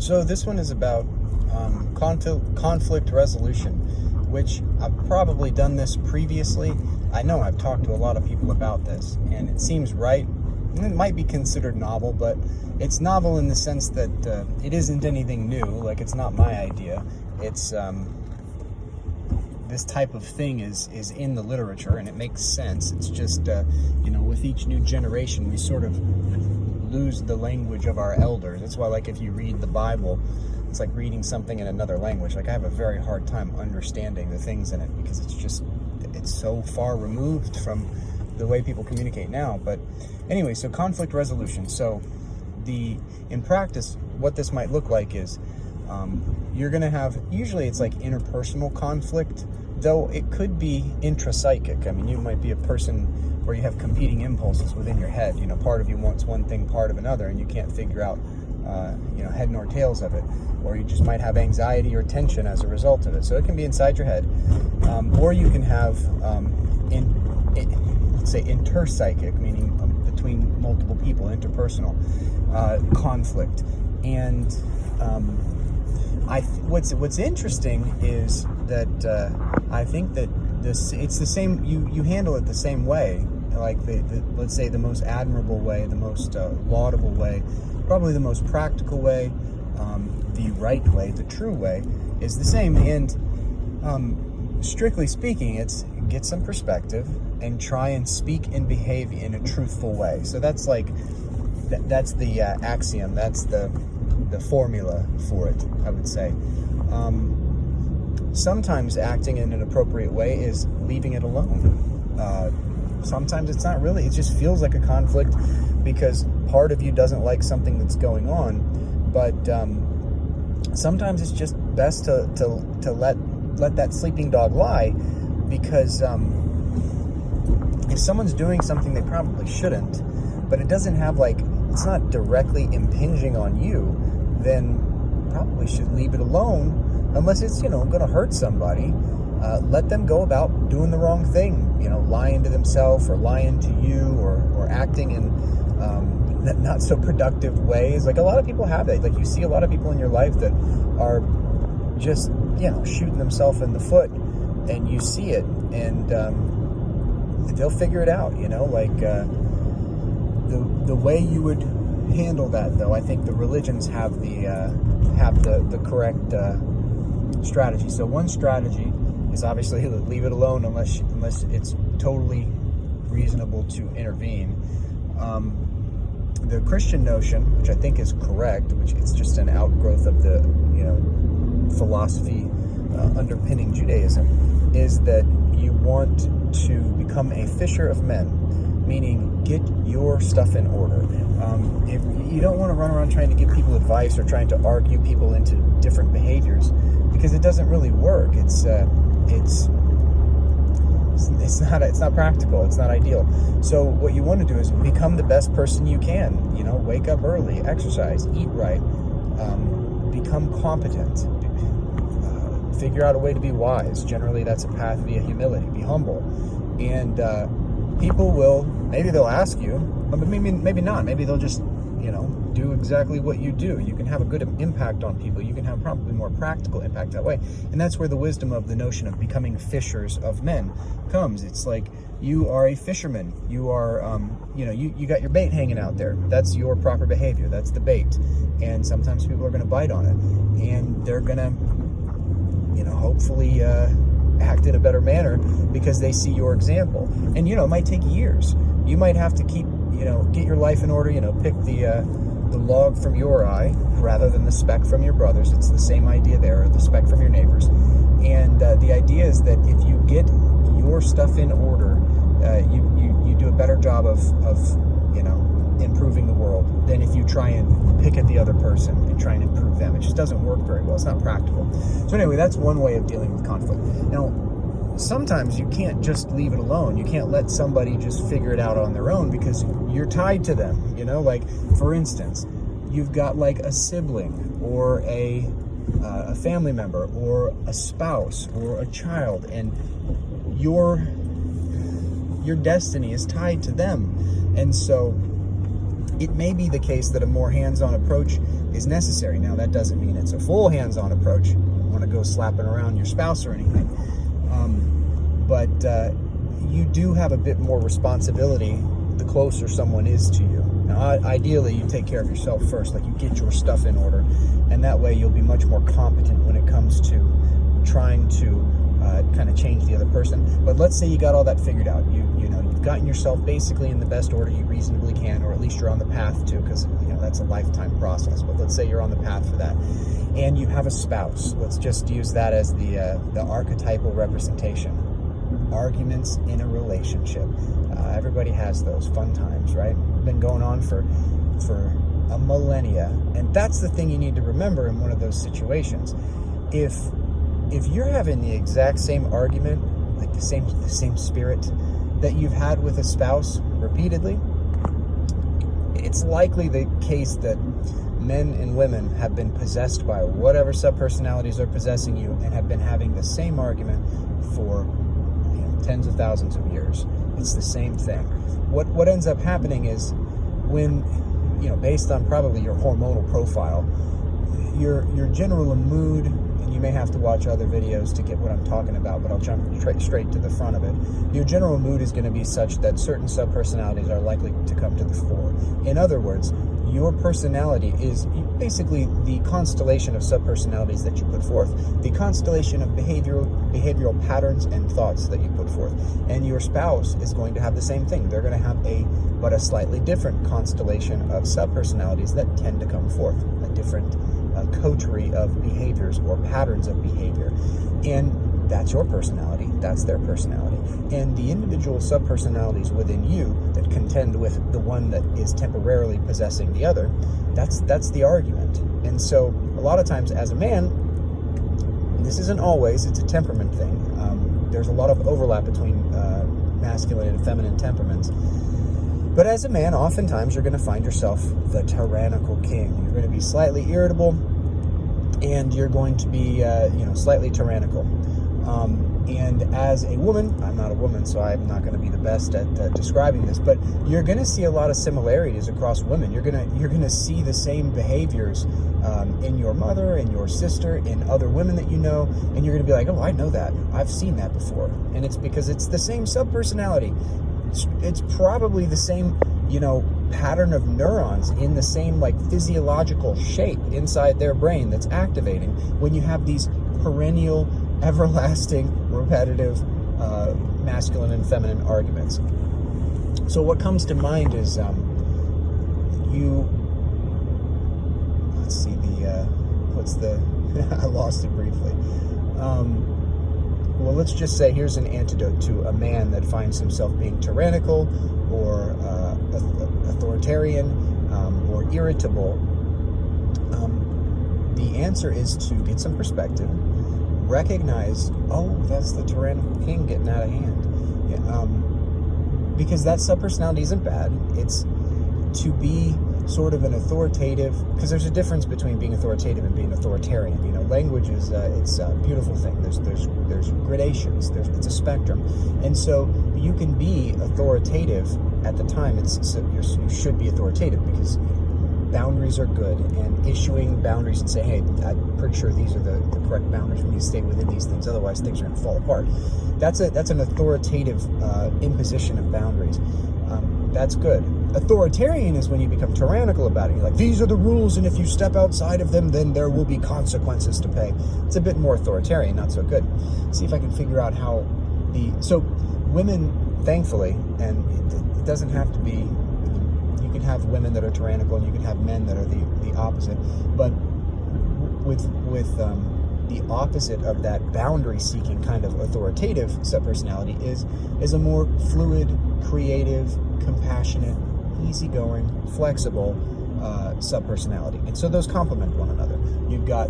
So this one is about conflict resolution, which I've probably done this previously. I know I've talked to a lot of people about this, and it seems right. It might be considered novel, but it's novel in the sense that it isn't anything new. Like, it's not my idea. It's this type of thing is in the literature, and it makes sense. It's just with each new generation, we sort of lose the language of our elders. That's why, like, if you read the Bible, it's like reading something in another language. Like, I have a very hard time understanding the things in it because it's so far removed from the way people communicate now. But anyway, so conflict resolution. So in practice, what this might look like is you're going to have, usually it's like interpersonal conflict, though it could be intrapsychic. I mean, you might be a person where you have competing impulses within your head. Part of you wants one thing, part of another, and you can't figure out head nor tails of it. Or you just might have anxiety or tension as a result of it. So it can be inside your head. Or you can have, let's say, interpsychic, meaning between multiple people, interpersonal conflict. And what's interesting is that I think that it's the same. You handle it the same way. Like let's say the most admirable way, the most laudable way, probably the most practical way, the right way, the true way is the same. And strictly speaking, it's get some perspective and try and speak and behave in a truthful way. So that's like that's the axiom. That's the formula for it, I would say. Sometimes acting in an appropriate way is leaving it alone. Sometimes it's not really. It just feels like a conflict because part of you doesn't like something that's going on. But sometimes it's just best to let that sleeping dog lie, because if someone's doing something they probably shouldn't, but it doesn't have it's not directly impinging on you, then probably should leave it alone, unless it's going to hurt somebody. Let them go about doing the wrong thing, lying to themselves or lying to you, or acting in not so productive ways. Like, a lot of people have that. Like, you see a lot of people in your life that are just shooting themselves in the foot, and you see it, and they'll figure it out. The way you would handle that, though, I think the religions have the correct strategy. So one strategy is obviously leave it alone unless it's totally reasonable to intervene. The Christian notion, which I think is correct, which it's just an outgrowth of the philosophy underpinning Judaism, is that you want to become a fisher of men, meaning get your stuff in order. If you don't want to run around trying to give people advice or trying to argue people into different behaviors, because it doesn't really work. It's not practical. It's not ideal. So what you want to do is become the best person you can. Wake up early, exercise, eat right, become competent, figure out a way to be wise. Generally, that's a path via humility. Be humble, and people will, maybe they'll ask you, but maybe not. Maybe they'll just do exactly what you do. You can have a good impact on people. You can have probably more practical impact that way. And that's where the wisdom of the notion of becoming fishers of men comes. It's like, you are a fisherman. You are, you got your bait hanging out there. That's your proper behavior. That's the bait. And sometimes people are going to bite on it. And they're going to, hopefully act in a better manner because they see your example. And, it might take years. You might have to keep, get your life in order, pick the log from your eye rather than the speck from your brother's. It's the same idea there, or the speck from your neighbor's. And the idea is that if you get your stuff in order, you do a better job of improving the world than if you try and pick at the other person and try and improve them. It just doesn't work very well. It's not practical. So anyway, that's one way of dealing with conflict. Now, sometimes you can't just leave it alone. You can't let somebody just figure it out on their own because you're tied to them. Like, for instance, you've got like a sibling or a family member or a spouse or a child, and your destiny is tied to them. And so it may be the case that a more hands-on approach is necessary. Now, that doesn't mean it's a full hands-on approach. You don't want to go slapping around your spouse or anything. But you do have a bit more responsibility the closer someone is to you. Now, ideally, you take care of yourself first, like you get your stuff in order, and that way you'll be much more competent when it comes to trying to kind of change the other person. But let's say you got all that figured out. You've gotten yourself basically in the best order you reasonably can, or at least you're on the path to, because that's a lifetime process. But let's say you're on the path for that, and you have a spouse. Let's just use that as the archetypal representation. Arguments in a relationship. Everybody has those fun times, right? Been going on for a millennia, and that's the thing you need to remember in one of those situations. If you're having the exact same argument, like the same spirit that you've had with a spouse repeatedly, it's likely the case that men and women have been possessed by whatever subpersonalities are possessing you and have been having the same argument for tens of thousands of years. It's the same thing. What ends up happening is when, based on probably your hormonal profile, your general mood, and you may have to watch other videos to get what I'm talking about, but I'll jump straight to the front of it. Your general mood is going to be such that certain subpersonalities are likely to come to the fore. In other words, your personality is basically the constellation of subpersonalities that you put forth, the constellation of behavioral patterns and thoughts that you put forth. And your spouse is going to have the same thing. They're going to have a slightly different constellation of subpersonalities that tend to come forth, a different coterie of behaviors or patterns of behavior. And that's your personality, that's their personality. And the individual subpersonalities within you that contend with the one that is temporarily possessing the other, that's the argument. And so a lot of times as a man, and this isn't always, it's a temperament thing. There's a lot of overlap between masculine and feminine temperaments. But as a man, oftentimes you're going to find yourself the tyrannical king. You're going to be slightly irritable, and you're going to be, slightly tyrannical. And as a woman, I'm not a woman, so I'm not going to be the best at describing this, but you're going to see a lot of similarities across women. You're going to see the same behaviors in your mother, in your sister, in other women that you know, and you're going to be like, oh, I know that. I've seen that before. And it's because it's the same subpersonality. It's probably the same, pattern of neurons in the same physiological shape inside their brain that's activating when you have these perennial, everlasting, repetitive masculine and feminine arguments. So what comes to mind is let's see, I lost it briefly. Well, let's just say here's an antidote to a man that finds himself being tyrannical or authoritarian or irritable. The answer is to get some perspective, recognize, oh, that's the tyrannical king getting out of hand. Yeah, because that subpersonality isn't bad. It's to be sort of an authoritative, because there's a difference between being authoritative and being authoritarian. Language is it's a beautiful thing. There's gradations. It's a spectrum, and so you can be authoritative at the time. You should be authoritative because boundaries are good, and issuing boundaries and say, hey, I'm pretty sure these are the correct boundaries. We need to stay within these things, otherwise things are going to fall apart. That's an authoritative imposition of boundaries. That's good. Authoritarian is when you become tyrannical about it. You're like, these are the rules, and if you step outside of them, then there will be consequences to pay. It's a bit more authoritarian, not so good. See if I can figure out how so women, thankfully, and it doesn't have to be, you can have women that are tyrannical and you can have men that are the opposite, but with the opposite of that boundary-seeking kind of authoritative subpersonality is a more fluid, creative, compassionate, easygoing, flexible subpersonality. And so those complement one another. You've got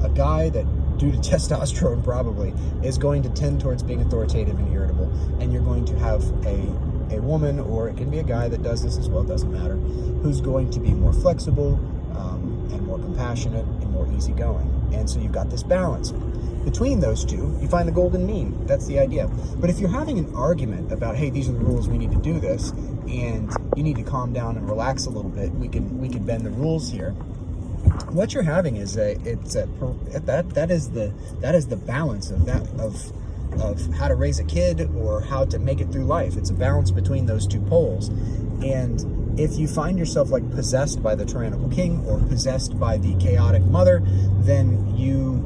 a guy that, due to testosterone probably, is going to tend towards being authoritative and irritable. And you're going to have a woman, or it can be a guy that does this as well, doesn't matter, who's going to be more flexible and more compassionate and more easygoing. And so you've got this balance. Between those two, you find the golden mean. That's the idea. But if you're having an argument about, hey, these are the rules, we need to do this, and you need to calm down and relax a little bit, we can bend the rules here. What you're having is that is the balance of how to raise a kid or how to make it through life. It's a balance between those two poles. And if you find yourself like possessed by the tyrannical king or possessed by the chaotic mother, then you're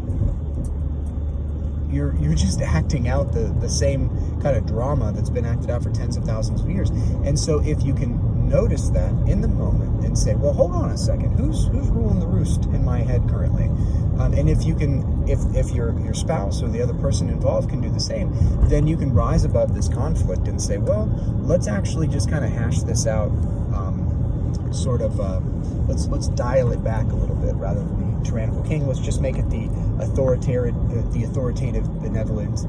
just acting out the same kind of drama that's been acted out for tens of thousands of years. And so if you can notice that in the moment and say, well, hold on a second, who's ruling the roost in my head currently? And if you can, if your spouse or the other person involved can do the same, then you can rise above this conflict and say, well, let's actually just kind of hash this out. Let's dial it back a little bit rather than the tyrannical king. Let's just make it the authoritative, benevolent,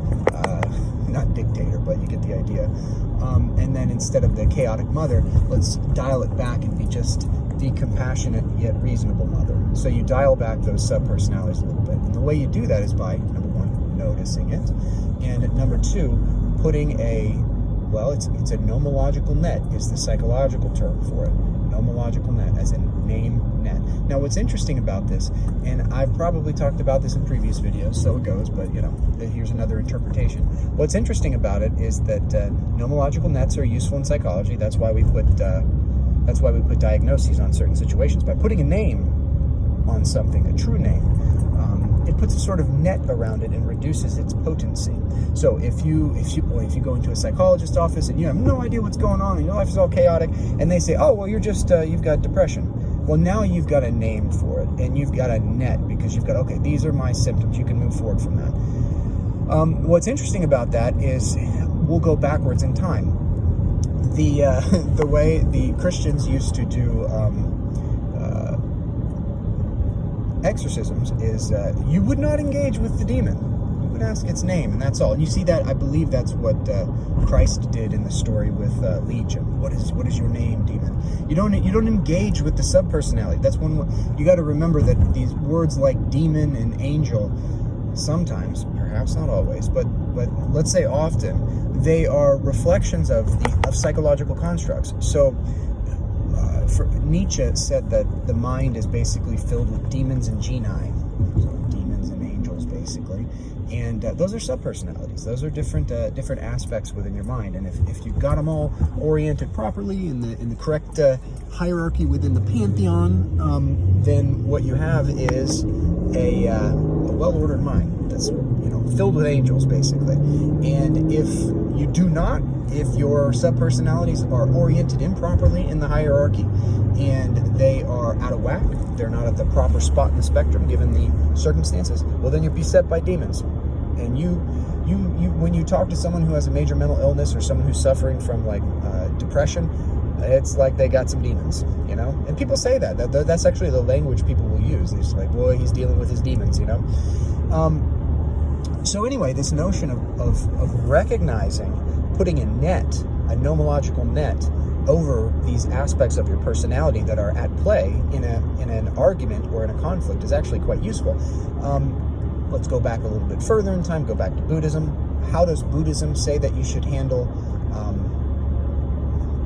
not dictator, but you get the idea. And then instead of the chaotic mother, let's dial it back and be just the compassionate yet reasonable mother. So you dial back those sub-personalities a little bit. And the way you do that is by, number one, noticing it. And number two, putting it's a nomological net is the psychological term for it. Nomological net, as in name net. Now, what's interesting about this, and I've probably talked about this in previous videos, so it goes, but here's another interpretation. What's interesting about it is that nomological nets are useful in psychology. That's why we put diagnoses on certain situations. By putting a name on something, a true name, it puts a sort of net around it and reduces its potency. So if you go into a psychologist's office and you have no idea what's going on and your life is all chaotic, and they say, oh, well, you're just you've got depression. Well, now you've got a name for it, and you've got a net because you've got, okay, these are my symptoms. You can move forward from that. What's interesting about that is we'll go backwards in time. The way the Christians used to do exorcisms is you would not engage with the demon. You would ask its name, and that's all. And you see that, I believe that's what Christ did in the story with Legion. What is your name, demon? You don't engage with the subpersonality. That's one. You got to remember that these words like demon and angel, sometimes, perhaps not always, but let's say often, they are reflections of psychological constructs. So Nietzsche said that the mind is basically filled with demons and genii, so demons and angels basically, and those are subpersonalities. Those are different aspects within your mind, and if you've got them all oriented properly in the correct hierarchy within the pantheon, then what you have is a well-ordered mind that's filled with angels basically. And if you do not, if your subpersonalities are oriented improperly in the hierarchy and they are out of whack, they're not at the proper spot in the spectrum given the circumstances, well, then you're beset by demons. And you when you talk to someone who has a major mental illness or someone who's suffering from depression, it's like they got some demons, and people say that's actually the language people will use. They're just like, boy, he's dealing with his demons, So anyway, this notion of recognizing, putting a nomological net over these aspects of your personality that are at play in an argument or in a conflict is actually quite useful. Let's go back a little bit further in time, go back to Buddhism. How does Buddhism say that you should handle,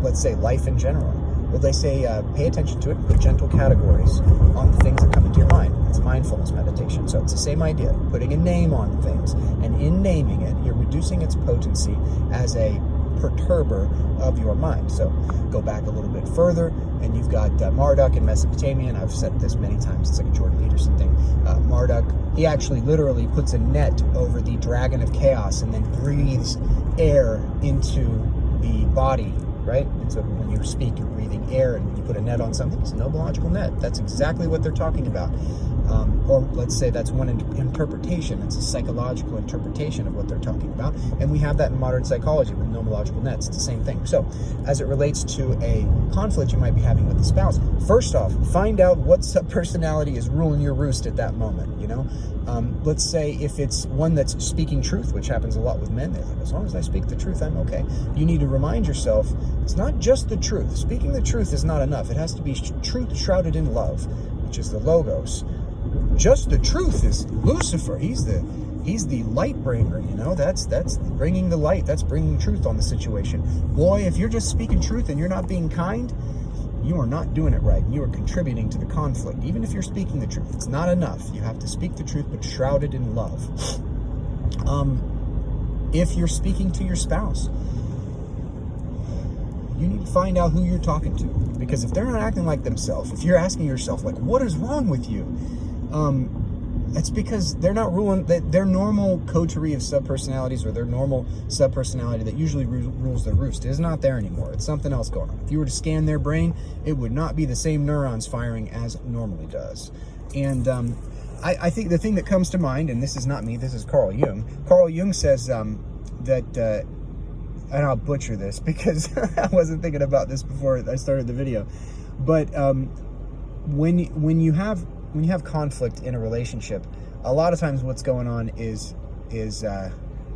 let's say, life in general? Well, they say pay attention to it, put gentle categories on the things that come into your mind. It's mindfulness meditation. So it's the same idea, putting a name on things. And in naming it, you're reducing its potency as a perturber of your mind. So go back a little bit further, and you've got Marduk in Mesopotamia, and I've said this many times, it's like a Jordan Peterson thing. Marduk, he actually literally puts a net over the dragon of chaos and then breathes air into the body, right? And so when you speak, you're breathing air, and you put a net on something, it's a nomological net. That's exactly what they're talking about. Or let's say that's one interpretation. It's a psychological interpretation of what they're talking about. And we have that in modern psychology with nomological nets. It's the same thing. So as it relates to a conflict you might be having with the spouse, first off, find out what subpersonality is ruling your roost at that moment, Let's say if it's one that's speaking truth, which happens a lot with men, they're like, as long as I speak the truth, I'm okay. You need to remind yourself, it's not just the truth. Speaking the truth is not enough. It has to be truth shrouded in love, which is the logos. just the truth is Lucifer. He's the light bringer, you know. That's bringing the light. That's bringing truth on the situation. Boy, if you're just speaking truth and you're not being kind, you are not doing it right. You are contributing to the conflict. Even if you're speaking the truth, it's not enough. You have to speak the truth, but shrouded in love. If you're speaking to your spouse, you need to find out who you're talking to. Because if they're not acting like themselves, if you're asking yourself, like, what is wrong with you? It's because they're not ruling their normal coterie of subpersonalities, or their normal subpersonality that usually rules the roost is not there anymore. It's something else going on. If you were to scan their brain, it would not be the same neurons firing as normally does. And I think the thing that comes to mind, and this is not me, this is Carl Jung. Carl Jung says that, and I'll butcher this because I wasn't thinking about this before I started the video, but when you have conflict in a relationship, a lot of times what's going on is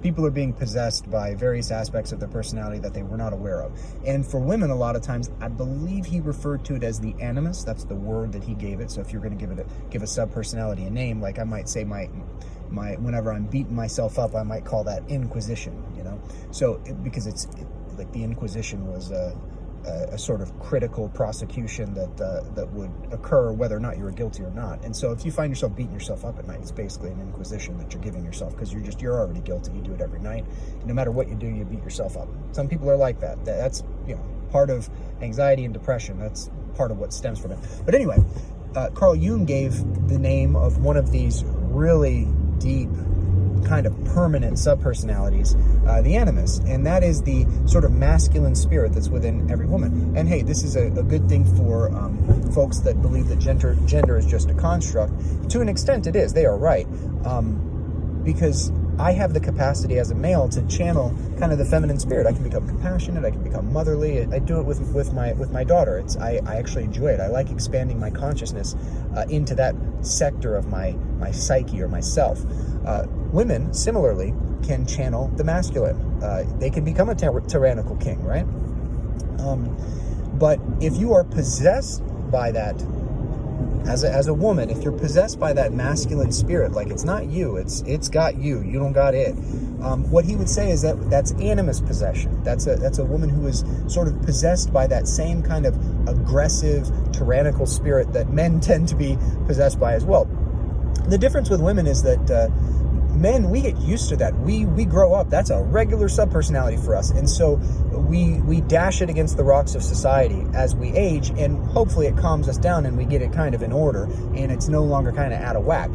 people are being possessed by various aspects of their personality that they were not aware of. And for women, a lot of times, I believe he referred to it as the animus. That's the word that he gave it. So if you're going to give a subpersonality a name, like I might say my whenever I'm beating myself up, I might call that inquisition, you know. So because like the Inquisition was a sort of critical prosecution that would occur whether or not you were guilty or not. And so if you find yourself beating yourself up at night, it's basically an inquisition that you're giving yourself, because you're already guilty. You do it every night. No matter what you do, you beat yourself up. Some people are like that. That's, you know, part of anxiety and depression. That's part of what stems from it. But anyway, Carl Jung gave the name of one of these really deep, kind of permanent subpersonalities, the animus, and that is the sort of masculine spirit that's within every woman. And hey, this is a good thing for folks that believe that gender is just a construct. To an extent, it is. They are right, because I have the capacity as a male to channel kind of the feminine spirit. I can become compassionate. I can become motherly. I do it with my daughter. I actually enjoy it. I like expanding my consciousness into that sector of my psyche or myself. Women, similarly, can channel the masculine. They can become a tyrannical king, right? But if you are possessed by that, as a woman, if you're possessed by that masculine spirit, like it's not you, it's got you, you don't got it. What he would say is that's animus possession. That's a woman who is sort of possessed by that same kind of aggressive, tyrannical spirit that men tend to be possessed by as well. The difference with women is that men, we get used to that. We grow up. That's a regular subpersonality for us. And so we dash it against the rocks of society as we age, and hopefully it calms us down and we get it kind of in order and it's no longer kind of out of whack.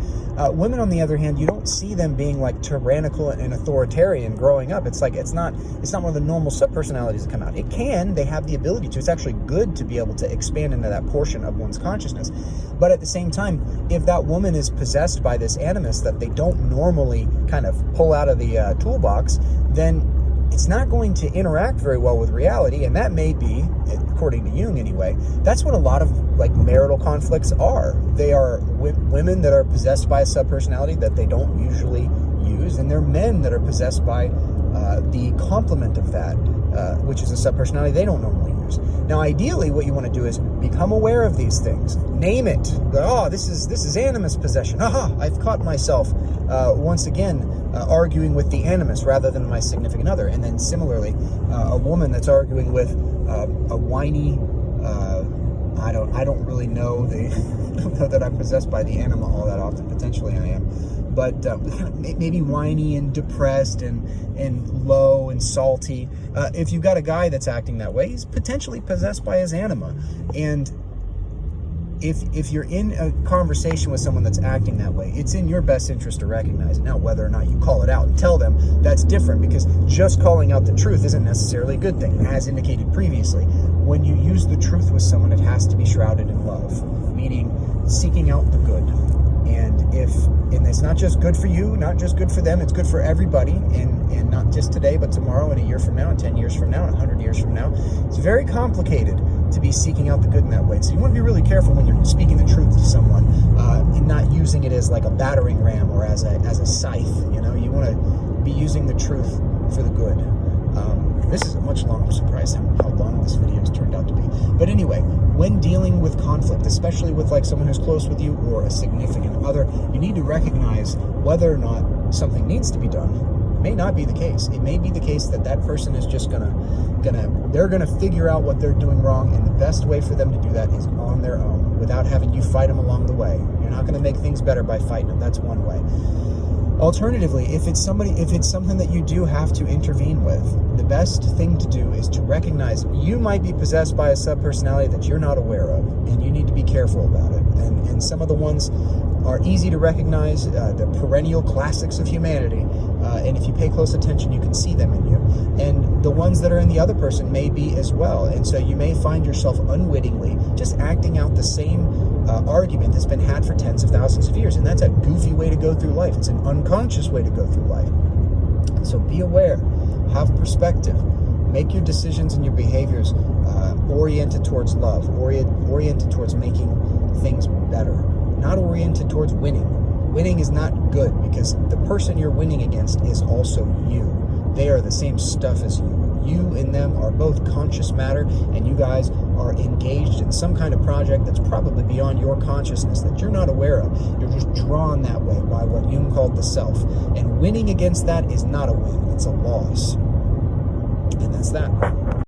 Women, on the other hand, you don't see them being like tyrannical and authoritarian growing up. It's like it's not one of the normal subpersonalities that come out. It can. They have the ability to. It's actually good to be able to expand into that portion of one's consciousness. But at the same time, if that woman is possessed by this animus that they don't normally kind of pull out of the toolbox, then it's not going to interact very well with reality. And that may be, according to Jung anyway, that's what a lot of like marital conflicts are. They are women that are possessed by a subpersonality that they don't usually use, and they're men that are possessed by the complement of that, which is a subpersonality they don't normally use. Now, ideally, what you want to do is become aware of these things. Name it. Oh, this is animus possession. Aha, I've caught myself once again arguing with the animus rather than my significant other. And then similarly, a woman that's arguing with a whiny, I don't really know that I'm possessed by the anima all that often. Potentially I am. But maybe whiny and depressed and low and salty. If you've got a guy that's acting that way, he's potentially possessed by his anima. And if you're in a conversation with someone that's acting that way, it's in your best interest to recognize it. Now, whether or not you call it out and tell them, that's different, because just calling out the truth isn't necessarily a good thing, as indicated previously. When you use the truth with someone, it has to be shrouded in love, meaning seeking out the good. And it's not just good for you, not just good for them, it's good for everybody, and not just today, but tomorrow, and a year from now, and 10 years from now, and 100 years from now. It's very complicated to be seeking out the good in that way. So you want to be really careful when you're speaking the truth to someone, and not using it as like a battering ram or as a scythe. You know, you want to be using the truth for the good. This is a much longer surprise how long this video has turned out to be. But anyway, when dealing with conflict, especially with like someone who's close with you or a significant other, you need to recognize whether or not something needs to be done. It may not be the case. It may be the case that that person is just they're gonna figure out what they're doing wrong, and the best way for them to do that is on their own, without having you fight them along the way. You're not gonna make things better by fighting them. That's one way. Alternatively, if it's something that you do have to intervene with, the best thing to do is to recognize you might be possessed by a subpersonality that you're not aware of, and you need to be careful about it. And some of the ones are easy to recognize, the perennial classics of humanity, and if you pay close attention, you can see them in you. And the ones that are in the other person may be as well. And so you may find yourself unwittingly just acting out the same argument that's been had for tens of thousands of years. And that's a goofy way to go through life. It's an unconscious way to go through life. So be aware, have perspective, make your decisions and your behaviors oriented towards love, oriented towards making things better, not oriented towards winning. Winning is not good, because the person you're winning against is also you. They are the same stuff as you. You and them are both conscious matter, and you guys are engaged in some kind of project that's probably beyond your consciousness that you're not aware of. You're just drawn that way by what Jung called the self. And winning against that is not a win, it's a loss. And that's that.